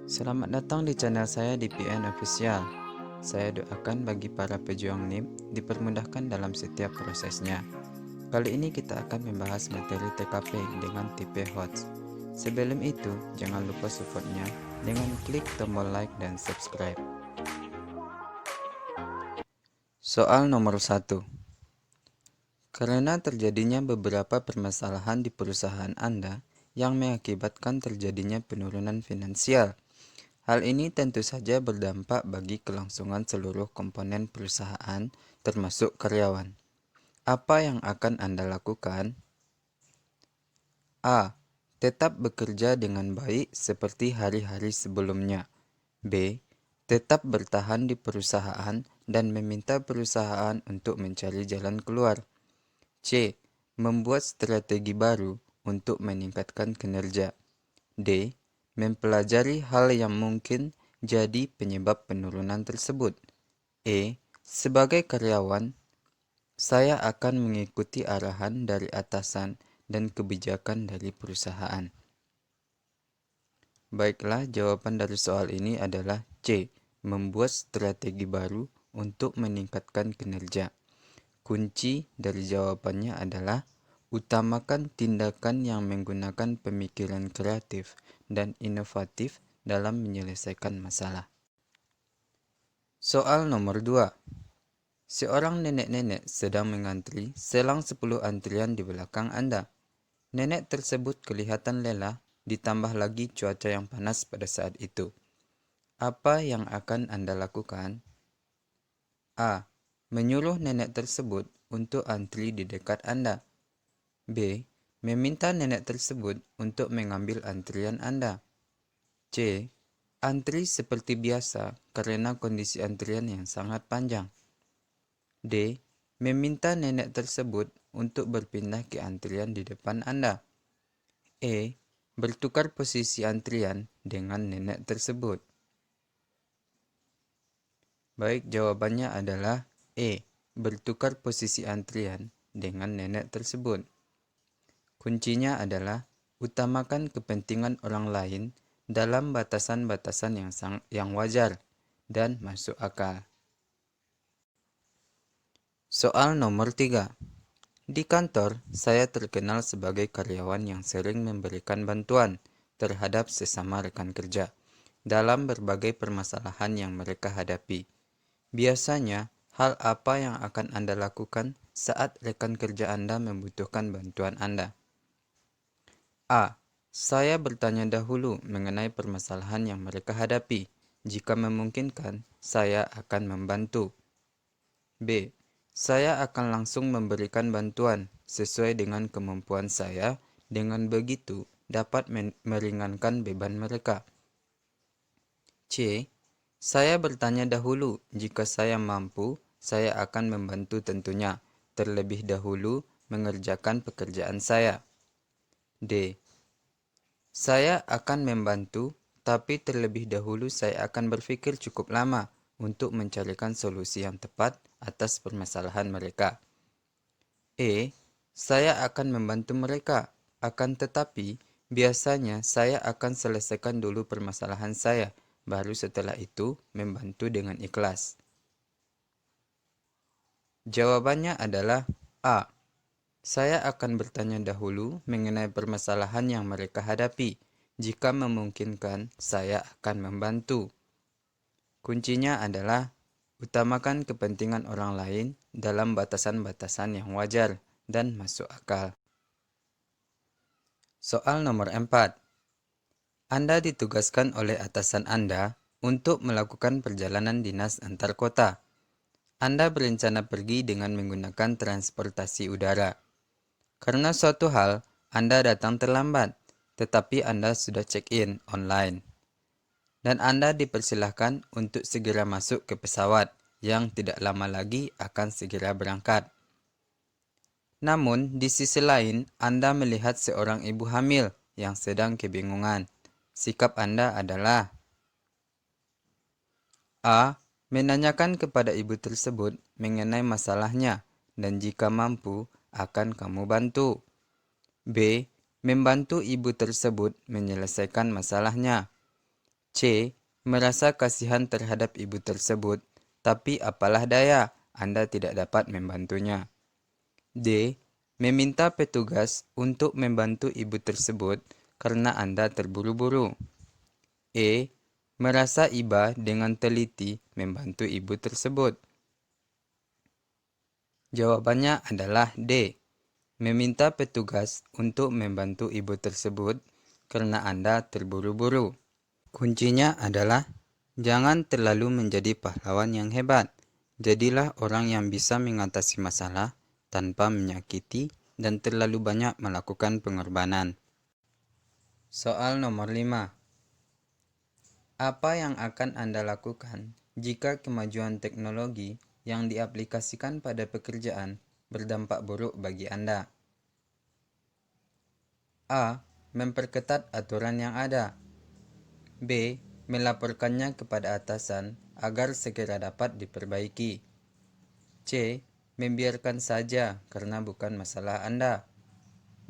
Selamat datang di channel saya di PN Official. Saya doakan bagi para pejuang NIM dipermudahkan dalam setiap prosesnya. Kali ini kita akan membahas materi TKP dengan tipe HOTS. Sebelum itu, jangan lupa supportnya dengan klik tombol like dan subscribe. Soal nomor 1. Karena terjadinya beberapa permasalahan di perusahaan Anda yang mengakibatkan terjadinya penurunan finansial. Hal ini tentu saja berdampak bagi kelangsungan seluruh komponen perusahaan, termasuk karyawan. Apa yang akan Anda lakukan? A. Tetap bekerja dengan baik seperti hari-hari sebelumnya. B. Tetap bertahan di perusahaan dan meminta perusahaan untuk mencari jalan keluar. C. Membuat strategi baru untuk meningkatkan kinerja. D. Mempelajari hal yang mungkin jadi penyebab penurunan tersebut. E. Sebagai karyawan, saya akan mengikuti arahan dari atasan dan kebijakan dari perusahaan. Baiklah, jawaban dari soal ini adalah C. Membuat strategi baru untuk meningkatkan kinerja. Kunci dari jawabannya adalah utamakan tindakan yang menggunakan pemikiran kreatif dan inovatif dalam menyelesaikan masalah. Soal nomor 2. Seorang nenek-nenek sedang mengantri selang 10 antrian di belakang Anda. Nenek tersebut kelihatan lelah, ditambah lagi cuaca yang panas pada saat itu. Apa yang akan Anda lakukan? A. Menyuruh nenek tersebut untuk antri di dekat Anda. B. Meminta nenek tersebut untuk mengambil antrian Anda. C. Antri seperti biasa karena kondisi antrian yang sangat panjang. D. Meminta nenek tersebut untuk berpindah ke antrian di depan Anda. E. Bertukar posisi antrian dengan nenek tersebut. Baik, jawabannya adalah E. Bertukar posisi antrian dengan nenek tersebut. Kuncinya adalah utamakan kepentingan orang lain dalam batasan-batasan yang wajar dan masuk akal. Soal nomor 3. Di kantor, saya terkenal sebagai karyawan yang sering memberikan bantuan terhadap sesama rekan kerja dalam berbagai permasalahan yang mereka hadapi. Biasanya, hal apa yang akan Anda lakukan saat rekan kerja Anda membutuhkan bantuan Anda? A. Saya bertanya dahulu mengenai permasalahan yang mereka hadapi. Jika memungkinkan, saya akan membantu. B. Saya akan langsung memberikan bantuan sesuai dengan kemampuan saya. Dengan begitu, dapat meringankan beban mereka. C. Saya bertanya dahulu. Jika saya mampu, saya akan membantu tentunya. Terlebih dahulu mengerjakan pekerjaan saya. D. Saya akan membantu, tapi terlebih dahulu saya akan berpikir cukup lama untuk mencarikan solusi yang tepat atas permasalahan mereka. E. Saya akan membantu mereka, akan tetapi biasanya saya akan selesaikan dulu permasalahan saya, baru setelah itu membantu dengan ikhlas. Jawabannya adalah A. Saya akan bertanya dahulu mengenai permasalahan yang mereka hadapi. Jika memungkinkan, saya akan membantu. Kuncinya adalah utamakan kepentingan orang lain dalam batasan-batasan yang wajar dan masuk akal. Soal nomor 4. Anda ditugaskan oleh atasan Anda untuk melakukan perjalanan dinas antar kota. Anda berencana pergi dengan menggunakan transportasi udara. Karena suatu hal, Anda datang terlambat, tetapi Anda sudah check-in online. Dan Anda dipersilahkan untuk segera masuk ke pesawat yang tidak lama lagi akan segera berangkat. Namun, di sisi lain, Anda melihat seorang ibu hamil yang sedang kebingungan. Sikap Anda adalah A. Menanyakan kepada ibu tersebut mengenai masalahnya dan jika mampu, akan kamu bantu. B. Membantu ibu tersebut menyelesaikan masalahnya. C. Merasa kasihan terhadap ibu tersebut, tapi apalah daya, Anda tidak dapat membantunya. D. Meminta petugas untuk membantu ibu tersebut karena Anda terburu-buru. E. Merasa iba dengan teliti membantu ibu tersebut. Jawabannya adalah D. Meminta petugas untuk membantu ibu tersebut karena Anda terburu-buru. Kuncinya adalah jangan terlalu menjadi pahlawan yang hebat. Jadilah orang yang bisa mengatasi masalah tanpa menyakiti dan terlalu banyak melakukan pengorbanan. Soal nomor 5. Apa yang akan Anda lakukan jika kemajuan teknologi yang diaplikasikan pada pekerjaan berdampak buruk bagi Anda? A. Memperketat aturan yang ada. B. Melaporkannya kepada atasan agar segera dapat diperbaiki. C. Membiarkan saja karena bukan masalah Anda.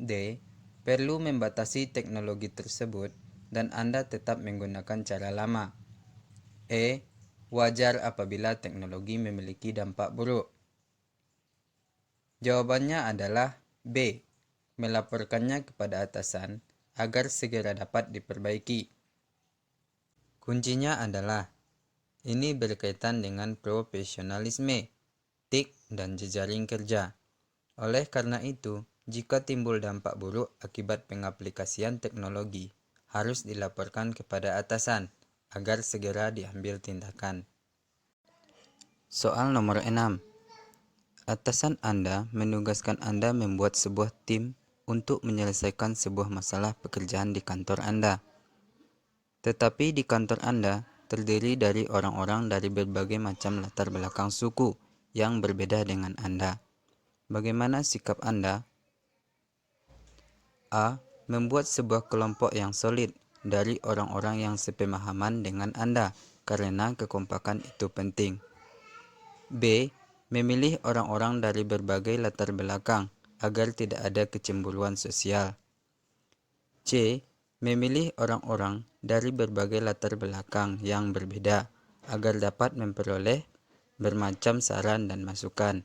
D. Perlu membatasi teknologi tersebut dan Anda tetap menggunakan cara lama. E. Wajar apabila teknologi memiliki dampak buruk. Jawabannya adalah B. Melaporkannya kepada atasan agar segera dapat diperbaiki. Kuncinya adalah ini berkaitan dengan profesionalisme, etik, dan jejaring kerja. Oleh karena itu, jika timbul dampak buruk akibat pengaplikasian teknologi, harus dilaporkan kepada atasan agar segera diambil tindakan. Soal nomor 6. Atasan Anda menugaskan Anda membuat sebuah tim untuk menyelesaikan sebuah masalah pekerjaan di kantor Anda. Tetapi di kantor Anda terdiri dari orang-orang dari berbagai macam latar belakang suku yang berbeda dengan Anda. Bagaimana sikap Anda? A. Membuat sebuah kelompok yang solid dari orang-orang yang sepemahaman dengan Anda karena kekompakan itu penting. B. Memilih orang-orang dari berbagai latar belakang agar tidak ada kecemburuan sosial. C. Memilih orang-orang dari berbagai latar belakang yang berbeda agar dapat memperoleh bermacam saran dan masukan.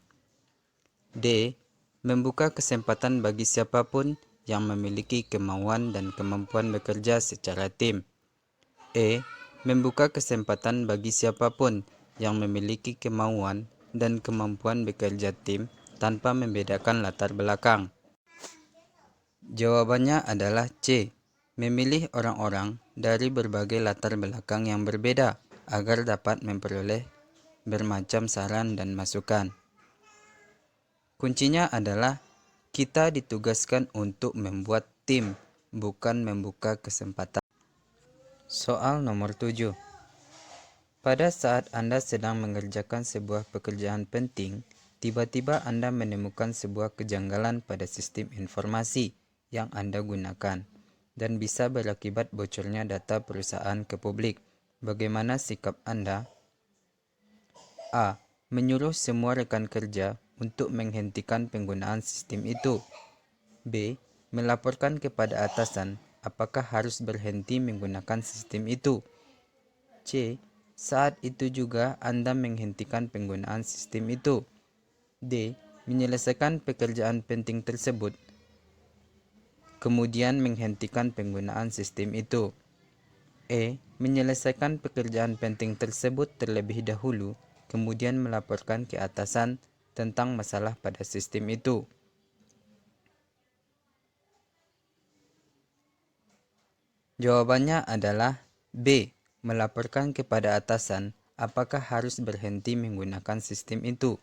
D. Membuka kesempatan bagi siapapun yang memiliki kemauan dan kemampuan bekerja secara tim. E. Membuka kesempatan bagi siapapun yang memiliki kemauan dan kemampuan bekerja tim tanpa membedakan latar belakang. Jawabannya adalah C. Memilih orang-orang dari berbagai latar belakang yang berbeda agar dapat memperoleh bermacam saran dan masukan. Kuncinya adalah kita ditugaskan untuk membuat tim, bukan membuka kesempatan. Soal nomor 7. Pada saat Anda sedang mengerjakan sebuah pekerjaan penting, tiba-tiba Anda menemukan sebuah kejanggalan pada sistem informasi yang Anda gunakan dan bisa berakibat bocornya data perusahaan ke publik. Bagaimana sikap Anda? A. Menyuruh semua rekan kerja untuk menghentikan penggunaan sistem itu. B. Melaporkan kepada atasan apakah harus berhenti menggunakan sistem itu. C. Saat itu juga Anda menghentikan penggunaan sistem itu. D. Menyelesaikan pekerjaan penting tersebut, kemudian menghentikan penggunaan sistem itu. E. Menyelesaikan pekerjaan penting tersebut terlebih dahulu, kemudian melaporkan ke atasan tentang masalah pada sistem itu. Jawabannya adalah B. Melaporkan kepada atasan apakah harus berhenti menggunakan sistem itu.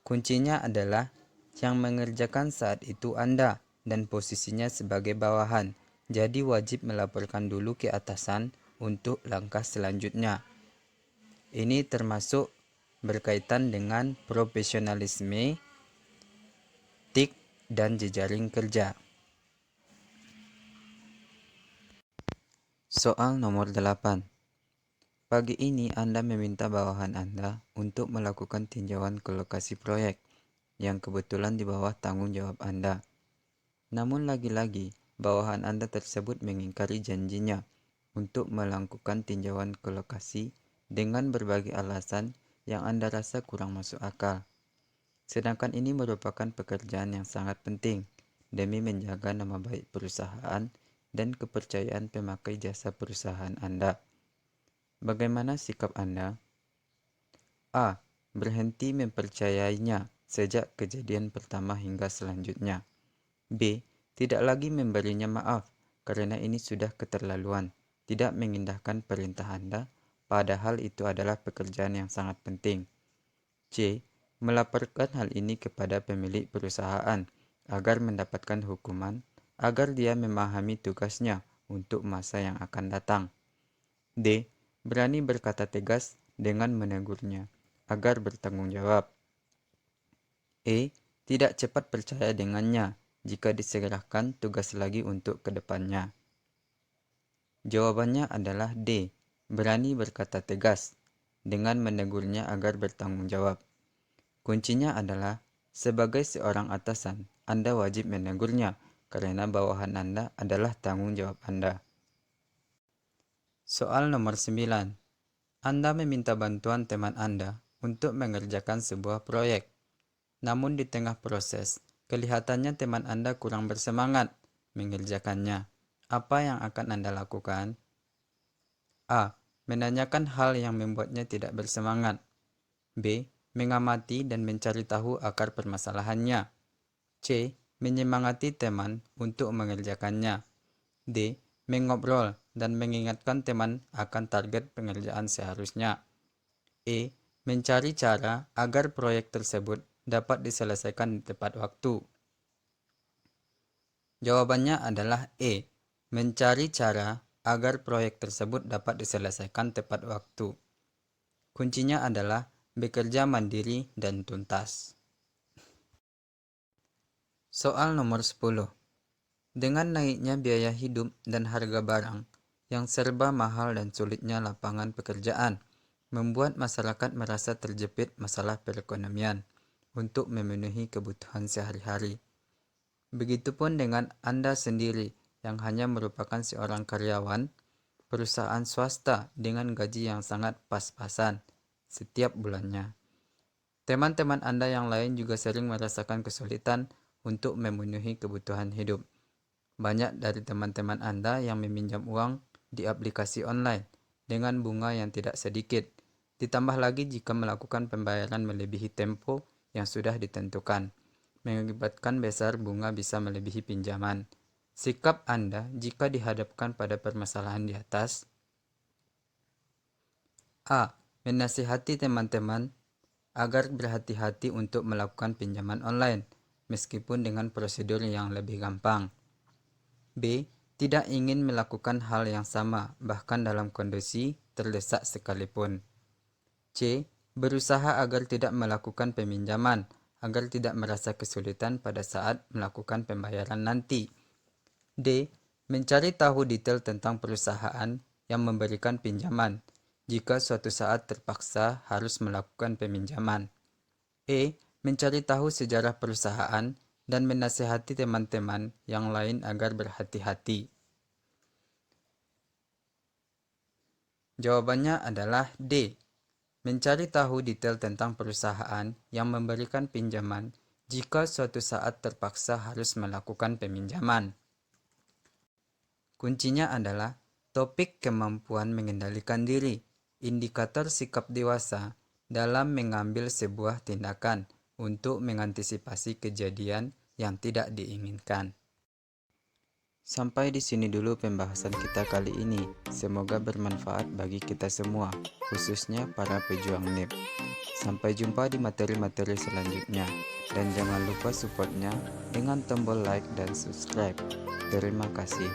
Kuncinya adalah yang mengerjakan saat itu Anda dan posisinya sebagai bawahan. Jadi wajib melaporkan dulu ke atasan untuk langkah selanjutnya. Ini termasuk berkaitan dengan profesionalisme, etik, dan jejaring kerja. Soal nomor 8. Pagi ini Anda meminta bawahan Anda untuk melakukan tinjauan ke lokasi proyek yang kebetulan di bawah tanggung jawab Anda. Namun lagi-lagi, bawahan Anda tersebut mengingkari janjinya. untuk melakukan tinjauan ke lokasi dengan berbagai alasan yang Anda rasa kurang masuk akal. Sedangkan ini merupakan pekerjaan yang sangat penting demi menjaga nama baik perusahaan dan kepercayaan pemakai jasa perusahaan Anda. Bagaimana sikap Anda? A. Berhenti mempercayainya sejak kejadian pertama hingga selanjutnya. B. Tidak lagi memberinya maaf karena ini sudah keterlaluan, tidak mengindahkan perintah Anda, padahal itu adalah pekerjaan yang sangat penting. C. Melaporkan hal ini kepada pemilik perusahaan agar mendapatkan hukuman, agar dia memahami tugasnya untuk masa yang akan datang. D. Berani berkata tegas dengan menegurnya, agar bertanggung jawab. E. Tidak cepat percaya dengannya jika diserahkan tugas lagi untuk kedepannya. Jawabannya adalah D. Berani berkata tegas dengan menegurnya agar bertanggung jawab. Kuncinya adalah, sebagai seorang atasan, Anda wajib menegurnya karena bawahan Anda adalah tanggung jawab Anda. Soal nomor 9. Anda meminta bantuan teman Anda untuk mengerjakan sebuah proyek. Namun di tengah proses, kelihatannya teman Anda kurang bersemangat mengerjakannya. Apa yang akan Anda lakukan? A. Menanyakan hal yang membuatnya tidak bersemangat. B. Mengamati dan mencari tahu akar permasalahannya. C. Menyemangati teman untuk mengerjakannya. D. Mengobrol dan mengingatkan teman akan target pengerjaan seharusnya. E. Mencari cara agar proyek tersebut dapat diselesaikan di tepat waktu. Jawabannya adalah E. Mencari cara agar proyek tersebut dapat diselesaikan tepat waktu. Kuncinya adalah bekerja mandiri dan tuntas. Soal nomor 10. Dengan naiknya biaya hidup dan harga barang yang serba mahal dan sulitnya lapangan pekerjaan, membuat masyarakat merasa terjepit masalah perekonomian untuk memenuhi kebutuhan sehari-hari. Begitupun dengan Anda sendiri yang hanya merupakan seorang karyawan perusahaan swasta dengan gaji yang sangat pas-pasan setiap bulannya. Teman-teman Anda yang lain juga sering merasakan kesulitan untuk memenuhi kebutuhan hidup. Banyak dari teman-teman Anda yang meminjam uang di aplikasi online dengan bunga yang tidak sedikit. Ditambah lagi jika melakukan pembayaran melebihi tempo yang sudah ditentukan, mengakibatkan besar bunga bisa melebihi pinjaman. Sikap Anda jika dihadapkan pada permasalahan di atas? A. Menasihati teman-teman agar berhati-hati untuk melakukan pinjaman online, meskipun dengan prosedur yang lebih gampang. B. Tidak ingin melakukan hal yang sama, bahkan dalam kondisi terdesak sekalipun. C. Berusaha agar tidak melakukan peminjaman, agar tidak merasa kesulitan pada saat melakukan pembayaran nanti. D. Mencari tahu detail tentang perusahaan yang memberikan pinjaman, jika suatu saat terpaksa harus melakukan peminjaman. E. Mencari tahu sejarah perusahaan dan menasihati teman-teman yang lain agar berhati-hati. Jawabannya adalah D. Mencari tahu detail tentang perusahaan yang memberikan pinjaman jika suatu saat terpaksa harus melakukan peminjaman. Kuncinya adalah topik kemampuan mengendalikan diri, indikator sikap dewasa dalam mengambil sebuah tindakan untuk mengantisipasi kejadian yang tidak diinginkan. Sampai di sini dulu pembahasan kita kali ini. Semoga bermanfaat bagi kita semua, khususnya para pejuang NIP. Sampai jumpa di materi-materi selanjutnya. Dan jangan lupa supportnya dengan tombol like dan subscribe. Terima kasih.